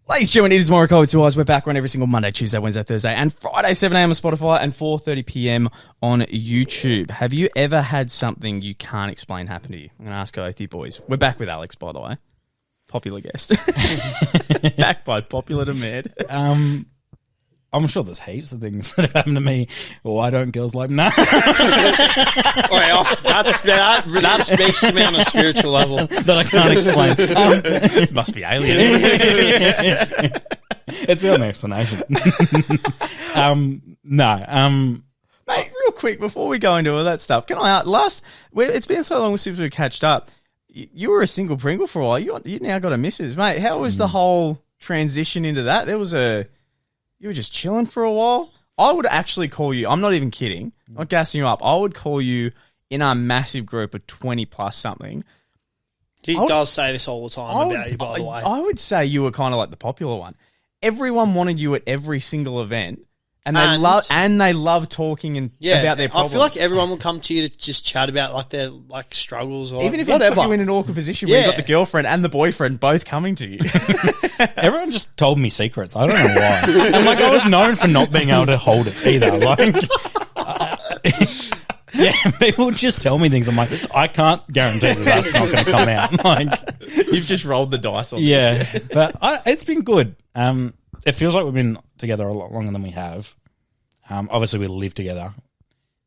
Ladies and gentlemen, it is Morokai with 2 Eyes. We're back on every single Monday, Tuesday, Wednesday, Thursday, and Friday, 7 a.m. on Spotify and 4:30 p.m. on YouTube. Have you ever had something you can't explain happen to you? I'm going to ask both you boys. We're back with Alex, by the way. Popular guest. Back by popular demand. I'm sure there's heaps of things that have happened to me. Why don't girls like me? Nah. That speaks to me on a spiritual level that I can't explain. Must be aliens. It's the only explanation. Mate, real quick, before we go into all that stuff, can I it's been so long since we've catched up. You were a single Pringle for a while. You now got a missus. Mate, how was the whole transition into that? You were just chilling for a while. I would actually call you, I'm not even kidding, not gassing you up. I would call you in our massive group of 20 plus something. He does say this all the time about you, by the way. I would say you were kind of like the popular one. Everyone wanted you at every single event. And they love talking about their problems. I feel like everyone will come to you to just chat about their struggles or even if whatever. Put you in an awkward position where you've got the girlfriend and the boyfriend both coming to you. Everyone just told me secrets. I don't know why. And I was known for not being able to hold it either. People just tell me things. I'm like, I can't guarantee that's not going to come out. You've just rolled the dice on this. Yeah, but it's been good. It feels like we've been together a lot longer than we have. Obviously, we live together.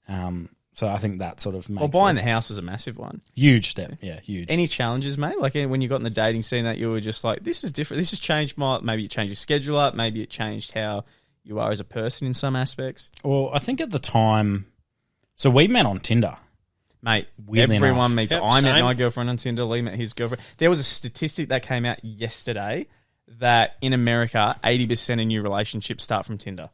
So I think that sort of makes buying the house was a massive one. Huge step. Yeah, huge. Any challenges, mate? Like when you got in the dating scene that you were just like, this is different. This has changed maybe it changed your schedule up. Maybe it changed how you are as a person in some aspects. Well, I think at the time, so we met on Tinder. Mate, weirdly everyone enough. meets. I met my girlfriend on Tinder. Lee met his girlfriend. There was a statistic that came out yesterday that in America, 80% of new relationships start from Tinder.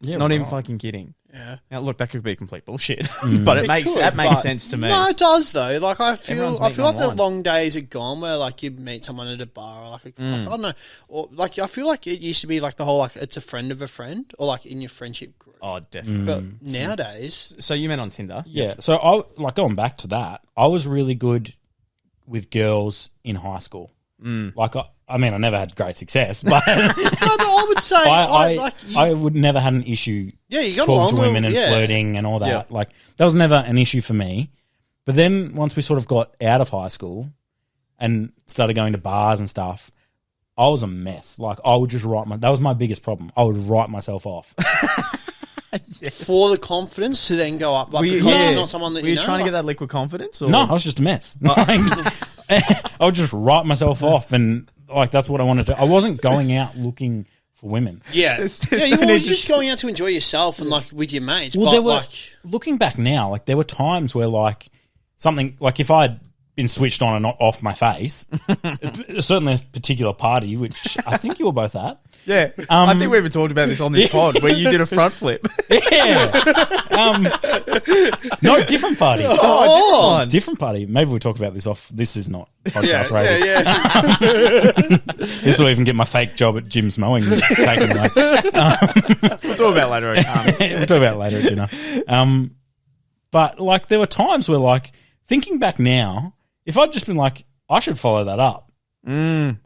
Yeah, not even fucking kidding. Yeah. Now, look, that could be complete bullshit, but it makes sense to me. No, it does though. Like I feel like online. the long days are gone where like you meet someone at a bar or like I don't know, or like I feel like it used to be like the whole like it's a friend of a friend or like in your friendship group. Oh, definitely. But nowadays, so you met on Tinder, yeah. So going back to that, I was really good with girls in high school. I mean, I never had great success, but I would say I would never had an issue. Yeah, you got talking to women and flirting and all that. Yeah. Like that was never an issue for me. But then once we sort of got out of high school and started going to bars and stuff, I was a mess. Like I would just that was my biggest problem. I would write myself off. Yes. For the confidence to then go up, because it's not someone that were you trying to get that liquid confidence? Or? No, I was just a mess. I would just write myself off, and like that's what I wanted to. I wasn't going out looking for women. Yeah, you were just going out to enjoy yourself and like with your mates. Well, but looking back now, like there were times where like something like if I'd been switched on and not off my face, certainly a particular party, which I think you were both at. Yeah, I think we even talked about this on this pod where you did a front flip. Yeah, no, different party. Different party. Maybe we'll talk about this off. This is not podcast radio. Yeah. This will even get my fake job at Jim's mowing taken away. We'll talk about later. We'll talk about later at dinner. But like there were times where like thinking back now, if I'd just been like, I should follow that up, like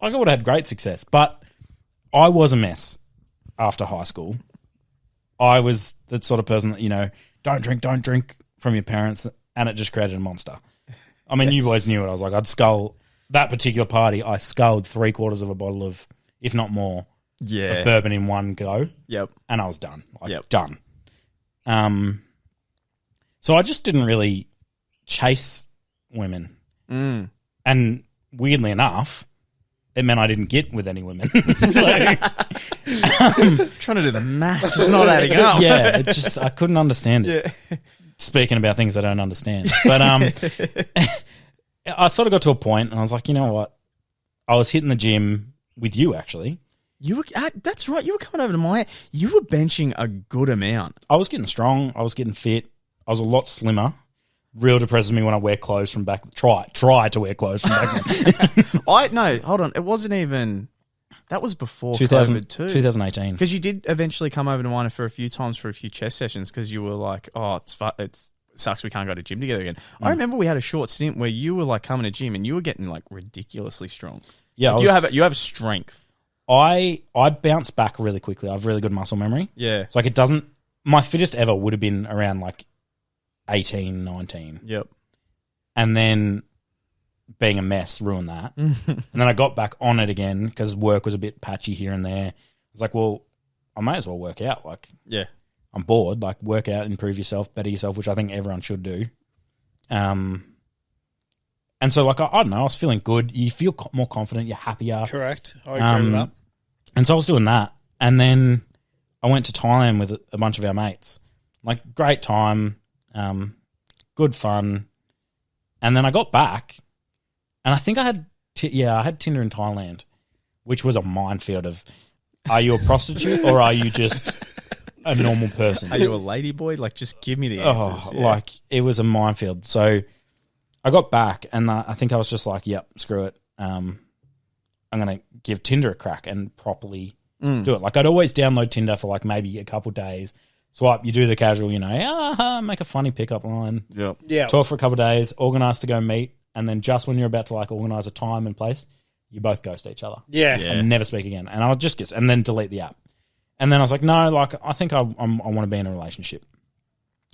I would have had great success. But I was a mess after high school. I was the sort of person that, don't drink from your parents, and it just created a monster. I mean, you boys knew it. I was like, I'd scull that particular party. I sculled 3/4 of a bottle of, if not more, of bourbon in one go. Yep. And I was done. Done. So I just didn't really chase women. And weirdly enough, it meant I didn't get with any women. Trying to do the maths, it's not adding up. Yeah, I couldn't understand it. Yeah. Speaking about things I don't understand. But I sort of got to a point and I was like, you know what? I was hitting the gym with you actually. You were that's right, you were coming over to my you were benching a good amount. I was getting strong, I was getting fit, I was a lot slimmer. Real depresses me when I wear clothes from back. Try to wear clothes from back then. No, hold on. It wasn't even. That was before 2000, COVID too. 2018. Because you did eventually come over to mine for a few times for a few chest sessions because you were like, oh, it sucks we can't go to gym together again. I remember we had a short stint where you were like coming to gym and you were getting like ridiculously strong. Yeah, like you have strength. I bounce back really quickly. I have really good muscle memory. Yeah. It's like it doesn't. My fittest ever would have been around like 18, 19. Yep. And then being a mess ruined that. And then I got back on it again because work was a bit patchy here and there. I was like, well, I may as well work out. Like, Yeah. I'm bored. Like, work out, improve yourself, better yourself, which I think everyone should do. And so, like, I don't know, I was feeling good. You feel more confident. You're happier. Correct. I agree with that. And so I was doing that. And then I went to Thailand with a bunch of our mates. Like, great time, good fun. And then I got back, and I think I had I had Tinder in Thailand, which was a minefield of, are you a prostitute or are you just a normal person? Are you a lady boy? Like, just give me the answers. Like, it was a minefield. So I got back, and I think I was just like, yep, screw it. I'm going to give Tinder a crack and properly do it. Like, I'd always download Tinder for like maybe a couple days, swipe, you do the casual, make a funny pickup line, Yeah. talk for a couple of days, organise to go meet, and then just when you're about to like organise a time and place, you both ghost each other. Yeah. And never speak again. And I'll just get, and then delete the app. And then I was like, no, like, I think I want to be in a relationship.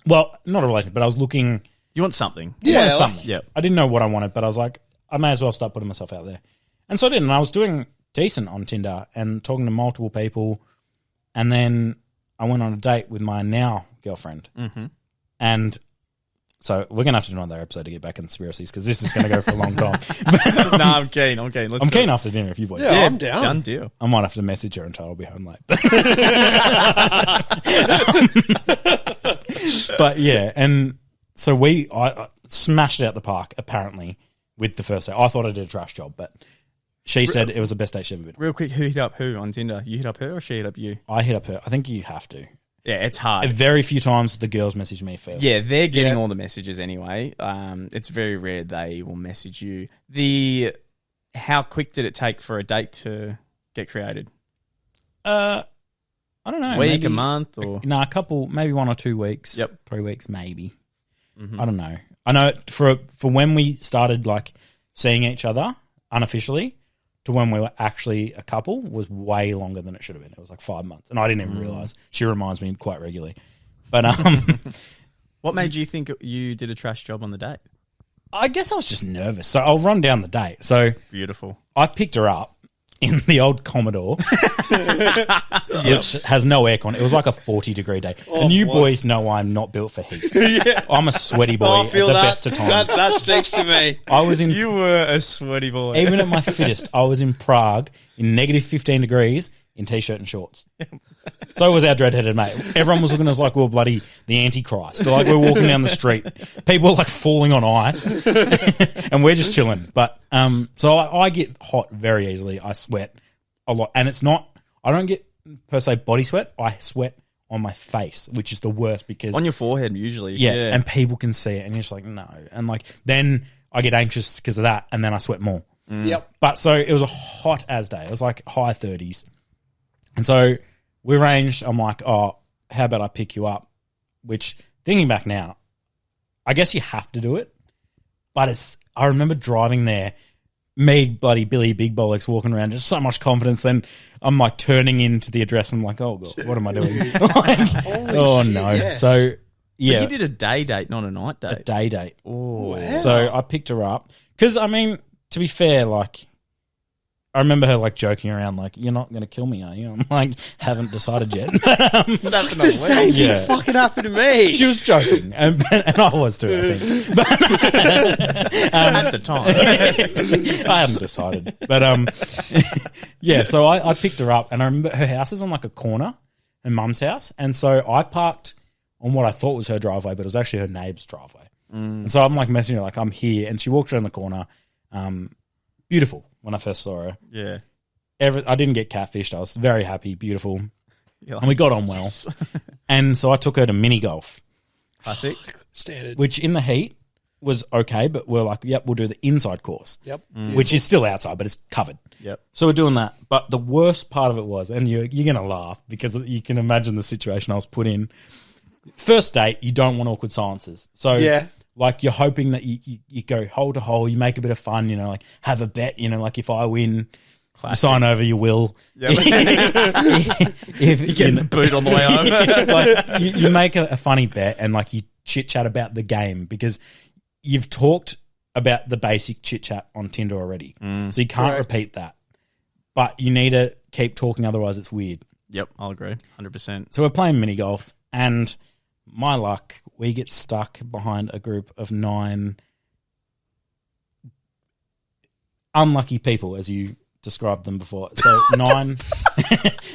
Well, not a relationship, but I was looking. You want something. I wanted something. Yep. I didn't know what I wanted, but I was like, I may as well start putting myself out there. And so I did. And I was doing decent on Tinder and talking to multiple people. And then I went on a date with my now girlfriend. Mm-hmm. And so we're going to have to do another episode to get back in conspiracies because this is going to go for a long time. No, I'm keen. I'm keen. I'm keen after dinner if you boys. Yeah, I'm down. Done deal. I might have to message her and tell her I'll be home late. But yeah, and so I smashed it out the park, apparently, with the first date. I thought I did a trash job, but she said it was the best date she's ever been on. Real quick, who hit up who on Tinder? You hit up her or she hit up you? I hit up her. I think you have to. Yeah, it's hard. Very few times the girls message me first. Yeah, they're getting all the messages anyway. It's very rare they will message you. How quick did it take for a date to get created? I don't know. Week, maybe a month, or a couple, maybe 1 or 2 weeks. Yep. 3 weeks, maybe. I don't know. I know for when we started like seeing each other unofficially to when we were actually a couple was way longer than it should have been. It was like 5 months, and I didn't even realize. She reminds me quite regularly. But what made you think you did a trash job on the date? I guess I was just nervous. So I'll run down the date. So Beautiful. I picked her up in the old Commodore, which has no aircon. It was like a 40-degree day. And you boys know I'm not built for heat. I'm a sweaty boy at the best of times. That speaks to me. I was in, You were a sweaty boy. even at my fittest, I was in Prague in negative 15 degrees in T-shirt and shorts. So was our dreadheaded mate. Everyone was looking at us like we were bloody the Antichrist. Like we were walking down the street. People were like falling on ice. And we're just chilling. But so I get hot very easily. I sweat a lot. And it's not, I don't get per se body sweat. I sweat on my face, which is the worst because on your forehead usually. yeah, and people can see it and you're just like, no. And like then I get anxious because of that and then I sweat more. Yep. But so it was a hot as day. It was like high 30s. And so we arranged, I'm like, oh, how about I pick you up? Which, thinking back now, I guess you have to do it. But I remember driving there, me, bloody Billy Big Bollocks, walking around, just so much confidence. Then I'm like turning into the address and I'm like, oh, God, what am I doing? Oh, shit, no. yeah. So, yeah. So you did a day date, not a night date. A day date. Oh, Wow. So I picked her up. Because, I mean, to be fair, like, I remember her, like, joking around, like, you're not going to kill me, are you? I'm like, haven't decided yet. The same thing Yeah. fucking happened to me. She was joking, and I was too, I think. But, at the time. I hadn't decided. But, yeah, so I picked her up, and I remember her house is on, like, a corner, her mum's house, and so I parked on what I thought was her driveway, but it was actually her neighbour's driveway. And so I'm, like, messaging her, like, I'm here, and she walked around the corner, beautiful when I first saw her. Yeah. I didn't get catfished. I was very happy, beautiful. You're like, And we got on well. yes. And so I took her to mini golf, Classic. Standard. which in the heat was okay, but we're like, yep, we'll do the inside course, Yep. which is still outside, but it's covered. Yep. So we're doing that. But the worst part of it was, and you're going to laugh because you can imagine the situation I was put in. First date, you don't want awkward silences. So Yeah. like you're hoping that you go hole to hole, you make a bit of fun, like have a bet, like if I win, You sign over your will. Yep. If You get the boot on the way home. like you make a funny bet and like you chit chat about the game because you've talked about the basic chit chat on Tinder already, so you can't repeat that. But you need to keep talking, otherwise it's weird. Yep, I'll agree, 100%. So we're playing mini golf, and my luck, we get stuck behind a group of 9 unlucky people, as you described them before. So nine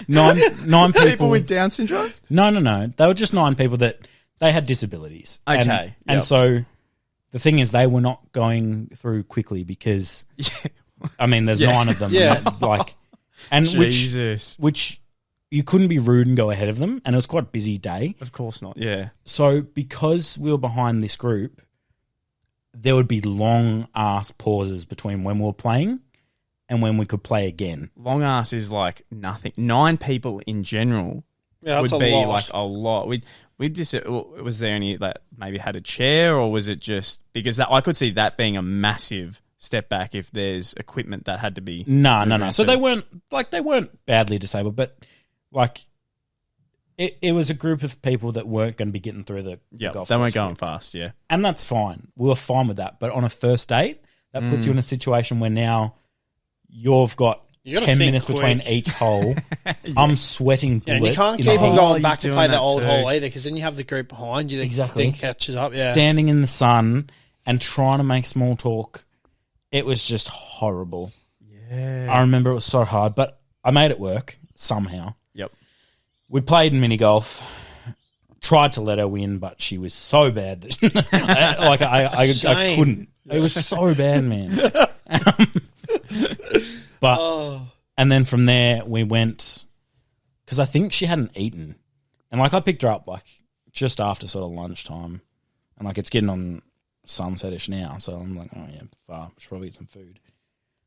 people. People with Down syndrome? No. They were just 9 people that they had disabilities. Okay. And so the thing is, they were not going through quickly because, I mean, there's 9 of them. Yeah. And Jesus. which you couldn't be rude and go ahead of them. And it was quite a busy day. Of course not, yeah. So because we were behind this group, there would be long ass pauses between when we were playing and when we could play again. Long ass is like nothing. 9 people in general would be like a lot. Was there any that maybe had a chair, or was it just because that I could see that being a massive step back if there's equipment that had to be No. So they weren't badly disabled, but like it was a group of people that weren't going to be getting through the golf. They weren't going fast, yeah. And that's fine. We were fine with that. But on a first date, that puts you in a situation where now you've got 10 minutes between each hole. I'm sweating bullets. And you can't in keep the on hole. going back to doing play the that old too. hole either, because then you have the group behind you that Exactly. catches up. Yeah. Standing in the sun and trying to make small talk. It was just horrible. Yeah. I remember it was so hard, but I made it work somehow. Yep. We played mini golf. Tried to let her win, but she was so bad that I couldn't. It was so bad, man. And then from there we went, because I think she hadn't eaten, and like I picked her up like just after sort of lunchtime, and like it's getting on sunsetish now, so I'm like, oh yeah, far. Should probably eat some food.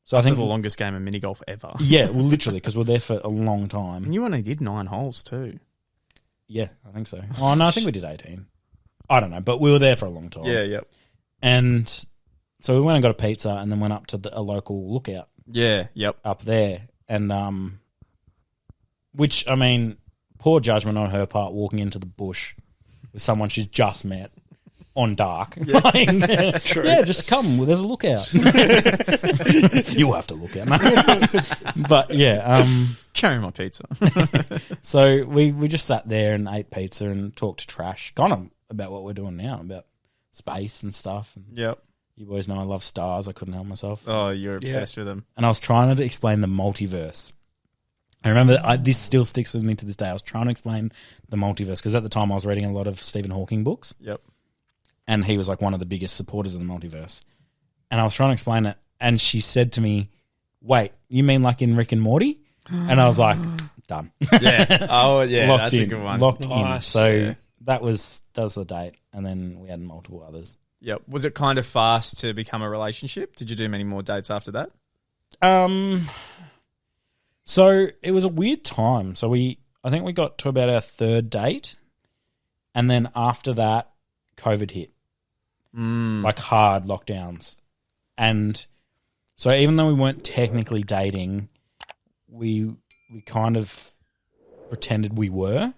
So I think the longest game of mini golf ever. Yeah, well, literally, because we're there for a long time. And you only did 9 holes too. Yeah, I think so. Oh, no, I think we did 18. I don't know, but we were there for a long time. Yeah, yep. And so we went and got a pizza and then went up to a local lookout. Yeah, yep. Up there. And, which, I mean, poor judgment on her part walking into the bush with someone she's just met on dark. Yeah, yeah, just come. There's a lookout. You'll have to look out. But, yeah. Carry my pizza. So we just sat there and ate pizza and talked trash, kind of about what we're doing now, about space and stuff. And Yep. you boys know I love stars. I couldn't help myself. Oh, you're obsessed with them. And I was trying to explain the multiverse. I remember this still sticks with me to this day. I was trying to explain the multiverse because at the time I was reading a lot of Stephen Hawking books. Yep. And he was like one of the biggest supporters of the multiverse. And I was trying to explain it. And she said to me, wait, you mean like in Rick and Morty? And I was like, done. Yeah. Oh, yeah. Locked That's in, a good one. Locked in. Nice. So yeah. that was the date. And then we had multiple others. Yep. Was it kind of fast to become a relationship? Did you do many more dates after that? So it was a weird time. So I think we got to about our 3rd date. And then after that, COVID hit. Like hard lockdowns. And so even though we weren't technically dating, we kind of pretended we were,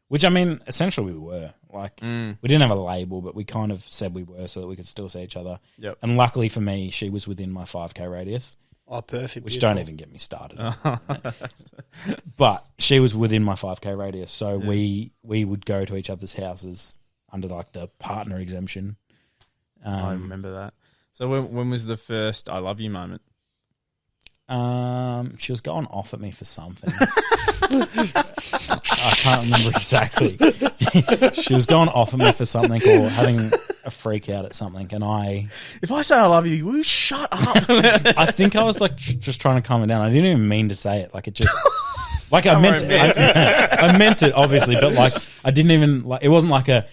which I mean, essentially we were. Like we didn't have a label, but we kind of said we were so that we could still see each other. Yep. And luckily for me, she was within my 5K radius. Oh, perfect. Which beautiful. don't even get me started. But she was within my 5K radius, so we would go to each other's houses under like the partner exemption. I remember that. So when was the first I love you moment? She was going off at me for something. I can't remember exactly. She was going off at me for something or having a freak out at something, and if I say I love you, will you shut up? I think I was like just trying to calm her down. I didn't even mean to say it. Like it just like I meant it. I meant it obviously, but like I didn't even like it wasn't like a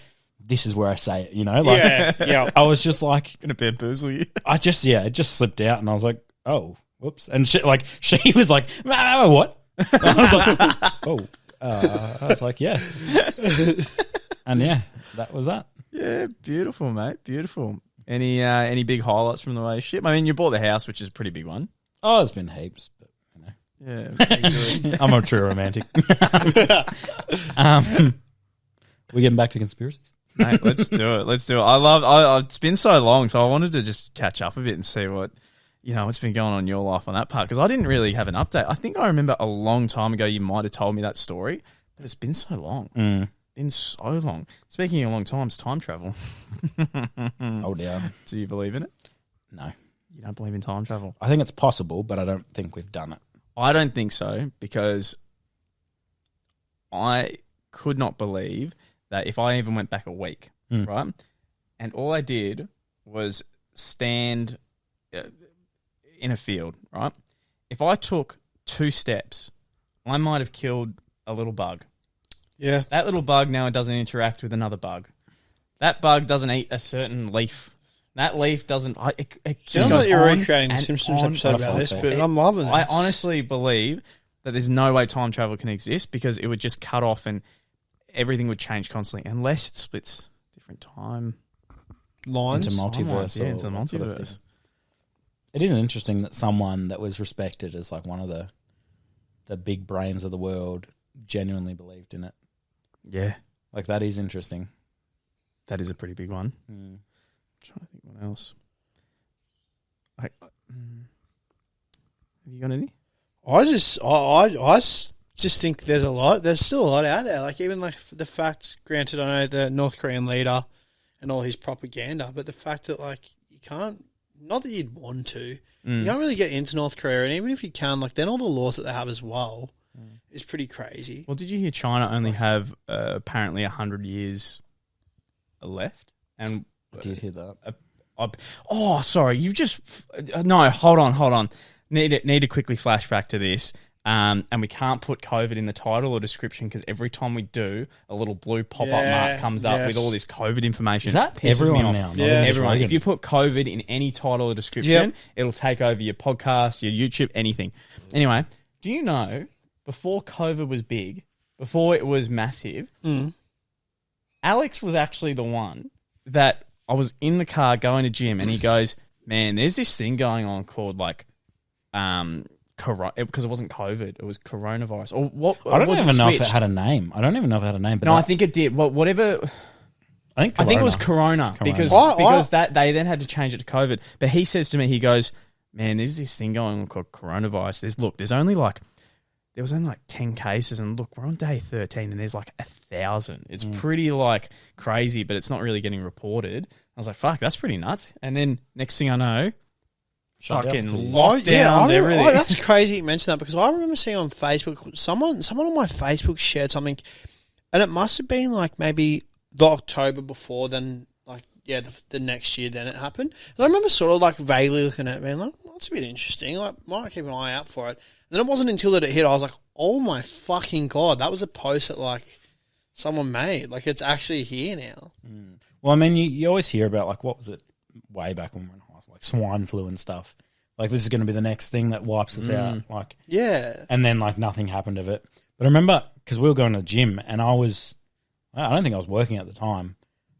this is where I say it, you know? Like yeah. I was just like Gonna bamboozle you. it just slipped out and I was like, oh, whoops. And she was like, what? And I was like, oh. I was like, yeah. And yeah, that was that. Yeah, beautiful, mate. Beautiful. Any big highlights from the relationship? I mean, you bought the house, which is a pretty big one. Oh, there's been heaps, but you know. Yeah, very good. I'm a true romantic. We getting back to conspiracies? Mate, let's do it. Let's do it. It's been so long, so I wanted to just catch up a bit and see what's been going on in your life on that part, because I didn't really have an update. I think I remember a long time ago you might have told me that story, but it's been so long. Been so long. Speaking of long times, time travel. Oh, yeah. Do you believe in it? No. You don't believe in time travel? I think it's possible, but I don't think we've done it. I don't think so, because I could not believe that if I even went back a week, right, and all I did was stand in a field, right, if I took 2 steps, I might have killed a little bug. Yeah. That little bug now doesn't interact with another bug. That bug doesn't eat a certain leaf. That leaf doesn't... It just Sounds goes like you're on recreating the and Simpsons on. episode about this, but I'm loving this. I honestly believe that there's no way time travel can exist, because it would just cut off and everything would change constantly, unless it splits different time lines. Into multiverse. Yeah, into the that sort of multiverse. thing. It isn't interesting that someone that was respected as like one of the big brains of the world genuinely believed in it. Yeah, Like, that is interesting. that is a pretty big one. I'm trying to think what else. Have you got any? I just think there's still a lot out there. Like, even like the fact, granted, I know the North Korean leader and all his propaganda, but the fact that like you can't, not that you'd want to, you can't really get into North Korea, and even if you can, like then all the laws that they have as well is pretty crazy. Well, did you hear China only have apparently 100 years left? And I did hear that. Sorry, you've just no. Hold on. Need to quickly flash back to this. And we can't put COVID in the title or description, because every time we do, a little blue pop-up mark comes up with all this COVID information. Is that Pisses me everyone off. now? Yeah. Everyone. If you put COVID in any title or description, it'll take over your podcast, your YouTube, anything. Anyway, do you know, before COVID was big, before it was massive, Alex was actually the one that I was in the car going to gym, and he goes, "Man, there's this thing going on called like, because it wasn't COVID, it was coronavirus or what? I don't even know if it switched? had a name. But No, I think it did. Well, whatever. I think it was Corona. because that they then had to change it to COVID. But he says to me, he goes, "Man, there's this thing going on called coronavirus. There was only like 10 cases, and look, we're on day 13, and there's like 1,000. It's pretty like crazy, but it's not really getting reported." I was like, "Fuck, that's pretty nuts." And then next thing I know, fucking lockdowns, everything. That's crazy you mentioned that, because I remember seeing on Facebook, someone on my Facebook shared something, and it must have been like maybe the October before then, like, yeah, the next year then it happened. And I remember sort of like vaguely looking at it, being like, well, that's a bit interesting, like, might keep an eye out for it. And then it wasn't until that it hit, I was like, oh my fucking God, that was a post that like someone made. Like, it's actually here now. Well, I mean, you always hear about, like, what was it way back when we were in high school, like swine flu and stuff. Like, this is going to be the next thing that wipes us out. Like, yeah. And then, like, nothing happened of it. But I remember, because we were going to the gym, and I don't think I was working at the time.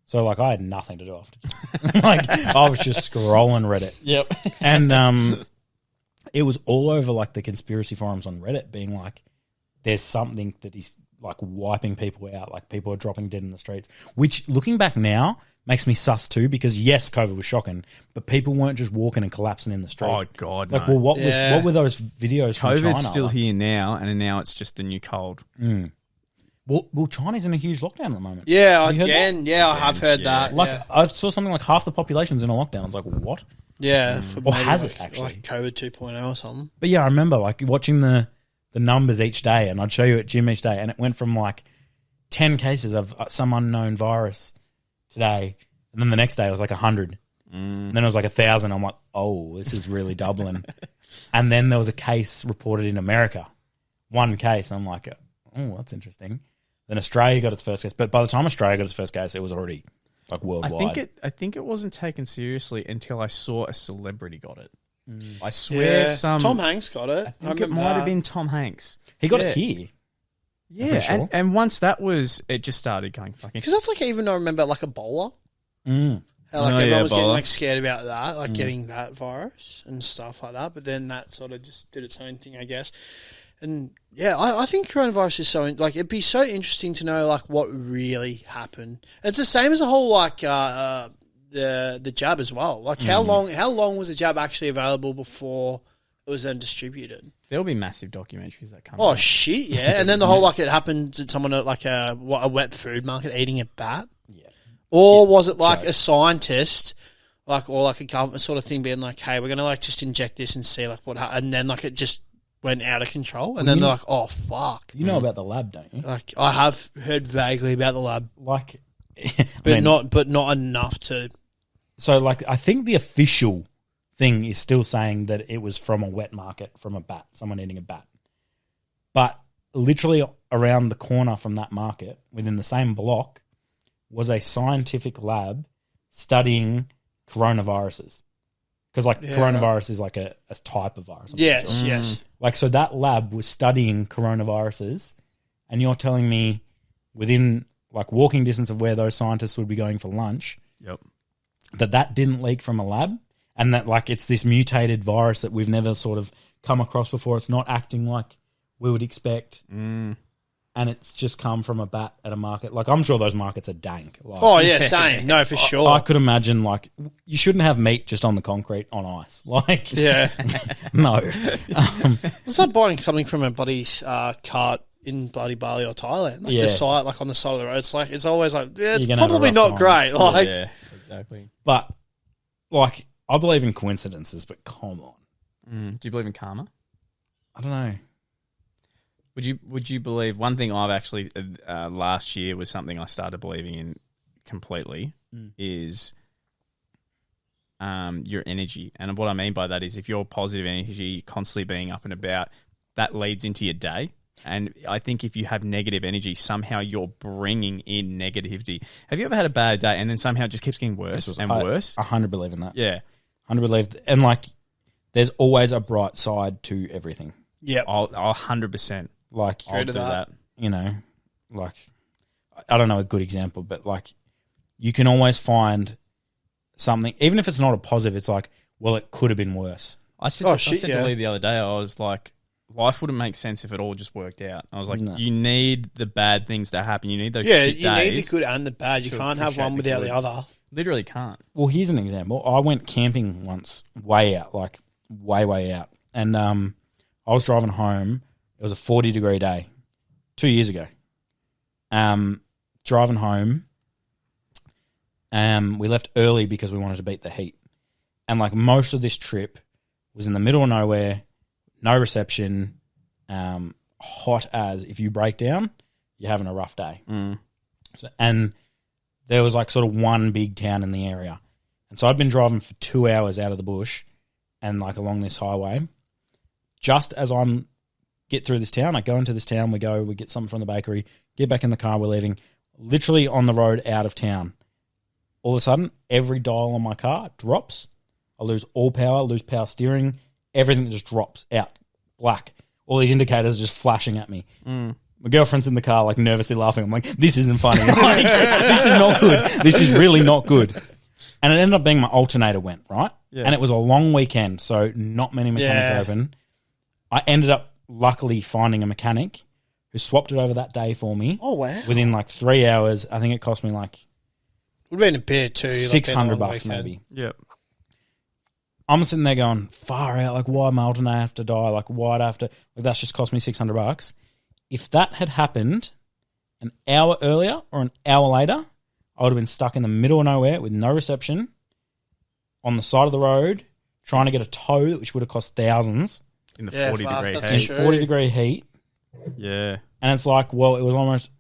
So, like, I had nothing to do after gym. Like, I was just scrolling Reddit. Yep. And it was all over, like, the conspiracy forums on Reddit being like, there's something that is, like, wiping people out. Like, people are dropping dead in the streets. Which, looking back now, makes me sus too, because yes, COVID was shocking, but people weren't just walking and collapsing in the street. Oh God, it's like, no. well, what were those videos from China? COVID's still like? here now, and now it's just the new cold. Well, China's in a huge lockdown at the moment. Yeah, Have you heard again. Yeah, I have heard that. Like, yeah. I saw something like half the population's in a lockdown. I was like, what? Yeah. Or maybe has like, it actually? Like COVID 2.0 or something. But yeah, I remember like watching the numbers each day, and I'd show you at gym each day, and it went from like 10 cases of some unknown virus today, and then the next day it was like 100. And then it was like 1,000. I'm like, oh, this is really doubling. And then there was a case reported in America. One case. I'm like, oh, that's interesting. Then Australia got its first case. But by the time Australia got its first case, it was already like worldwide. I think it wasn't taken seriously until I saw a celebrity got it. I swear Tom Hanks got it. I think it might have been Tom Hanks. He got it here. Yeah, sure. and once that was, it just started going fucking... Because that's like, even I remember like Ebola. How, like everyone was getting Ebola. like scared about that, like getting that virus and stuff like that. But then that sort of just did its own thing, I guess. And yeah, I think coronavirus is so like it'd be so interesting to know like what really happened. It's the same as the whole like the jab as well. Like how long was the jab actually available before it was then distributed? There'll be massive documentaries that come Oh out. shit, yeah. And then the whole like it happened to someone at like a wet food market eating a bat. Yeah. Or was it like a scientist, like or like a government sort of thing, being like, "Hey, we're gonna like just inject this and see like what," and then like it just went out of control, and then they're like, "Oh fuck!" You know about the lab, don't you? Like I have heard vaguely about the lab, Like, but not enough to. So, like, I think the official thing is still saying that it was from a wet market, from a bat, someone eating a bat. But literally around the corner from that market, within the same block, was a scientific lab studying coronaviruses. Because, like, coronavirus is like a type of virus. I'm Yes, sure. yes. Like, so that lab was studying coronaviruses, and you're telling me within, like, walking distance of where those scientists would be going for lunch, Yep. that didn't leak from a lab, and that, like, it's this mutated virus that we've never sort of come across before. It's not acting like we would expect, and it's just come from a bat at a market. Like, I'm sure those markets are dank. Like, Oh yeah, same. No, for sure. I could imagine, like, you shouldn't have meat just on the concrete on ice. Like, Yeah. no. It's like buying something from a bloody cart in bloody Bali or Thailand. Like Yeah. the site, like on the side of the road. It's like it's always like yeah, it's You're gonna have a probably rough not time. great. Like Yeah, exactly. But, like, I believe in coincidences, but come on. Do you believe in karma? I don't know. Would you believe one thing I've actually last year was something I started believing in completely is your energy. And what I mean by that is if you're positive energy, constantly being up and about, that leads into your day. And I think if you have negative energy, somehow you're bringing in negativity. Have you ever had a bad day and then somehow it just keeps getting worse and worse? 100 believe in that. Yeah. 100 believe. And, like, there's always a bright side to everything. yeah, I'll 100%. Like, I'll do that. you know, like, I don't know a good example, but, like, you can always find something, even if it's not a positive, it's like, well, it could have been worse. I said, Oh, shit, to yeah. Lee the other day, I was like, life wouldn't make sense if it all just worked out. I was like, No. you need the bad things to happen. You need those yeah. shit You need days. the good and the bad. You to can't have appreciate one the without good. the other. Literally can't. Well, here's an example. I went camping once, way out, like, way out. And I was driving home. It was a 40-degree day 2 years ago. Driving home, we left early because we wanted to beat the heat. And, like, most of this trip was in the middle of nowhere, no reception, hot as if you break down, you're having a rough day. So, and there was, like, sort of one big town in the area. And so I'd been driving for 2 hours out of the bush and, like, along this highway. Just as I'm get through this town, I go into this town, we get something from the bakery, get back in the car, we're leaving, literally on the road out of town. All of a sudden, every dial on my car drops. I lose all power, lose power steering, everything just drops out, black. All these indicators are just flashing at me. My girlfriend's in the car, like, nervously laughing. I'm like, this isn't funny. Like, this is not good. This is really not good. And it ended up being my alternator went, right? Yeah. And it was a long weekend, so not many mechanics Yeah. open. I ended up luckily finding a mechanic who swapped it over that day for me. Oh wow! Within, like, 3 hours. I think it cost me, like, Would have been a bit too. $600 maybe. Yep. I'm sitting there going, far out, like, why my alternator have to die? Like, why'd I have to, like, that's just cost me $600. If that had happened an hour earlier or an hour later, I would have been stuck in the middle of nowhere with no reception on the side of the road trying to get a tow, which would have cost thousands In the Yeah, 40 fuck, degree that's in heat. true. 40-degree heat. Yeah. And it's like, well, it was almost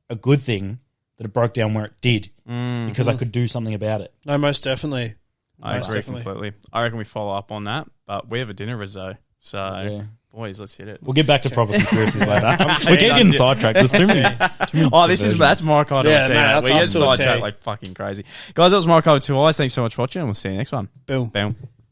a good thing that it broke down where it did because I could do something about it. No, most definitely. I Most agree definitely. completely. I reckon we follow up on that, but we have a dinner rezo. So, Yeah. boys, let's hit it. We'll get back to proper conspiracies later. We keep getting sidetracked. There's too many. Oh, that's Morokai. Yeah, Yeah, no, that's we get us to a T. sidetracked like fucking crazy. Guys, that was Morokai with 2 eyes. Thanks so much for watching, and we'll see you next one. Boom. Boom.